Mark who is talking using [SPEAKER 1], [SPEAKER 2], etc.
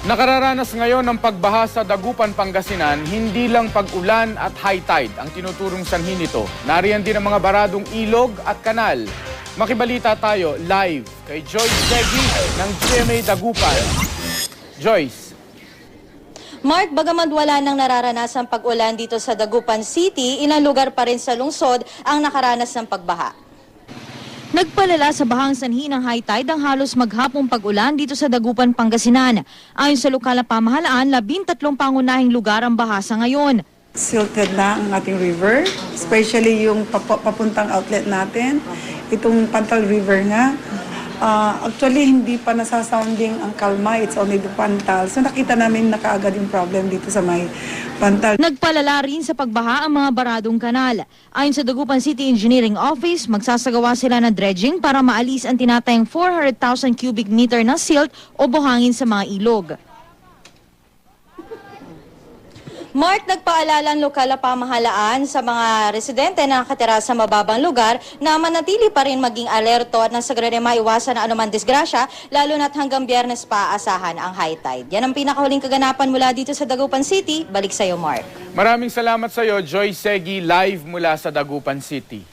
[SPEAKER 1] Nakararanas ngayon ng pagbaha sa Dagupan, Pangasinan, hindi lang pag-ulan at high tide ang tinuturong sanhi nito. Nariyan din ang mga baradong ilog at kanal. Makibalita tayo live kay Joyce Segui ng GMA Dagupan. Joyce.
[SPEAKER 2] Mark, bagaman wala nang nararanasang pag-ulan dito sa Dagupan City, ilang lugar pa rin sa lungsod ang nakaranas ng pagbaha. Nagpalala sa bahang sanhi ng high tide ang halos maghapong pag-ulan dito sa Dagupan, Pangasinan. Ayon sa lokal na pamahalaan, 13 pangunahing lugar ang baha sa ngayon.
[SPEAKER 3] Silted na ang ating river, especially yung papuntang outlet natin. Itong Pantal River nga, actually hindi pa nasasounding ang Kalma, it's only the Pantal. So nakita namin na kaagad yung problem dito sa may Pantal.
[SPEAKER 2] Nagpalala rin sa pagbaha ang mga baradong kanal. Ayon sa Dagupan City Engineering Office, magsasagawa sila ng dredging para maalis ang tinatayang 400,000 cubic meter na silt o buhangin sa mga ilog. Mark, nagpaalala ang lokal na pamahalaan sa mga residente na nakatira sa mababang lugar na manatili pa rin maging alerto at nang sagre maiwasan na anumang disgrasya, lalo na't hanggang Biyernes pa aasahan ang high tide. Yan ang pinakahuling kaganapan mula dito sa Dagupan City. Balik sa iyo, Mark.
[SPEAKER 1] Maraming salamat sa iyo, Joyce Segui, live mula sa Dagupan City.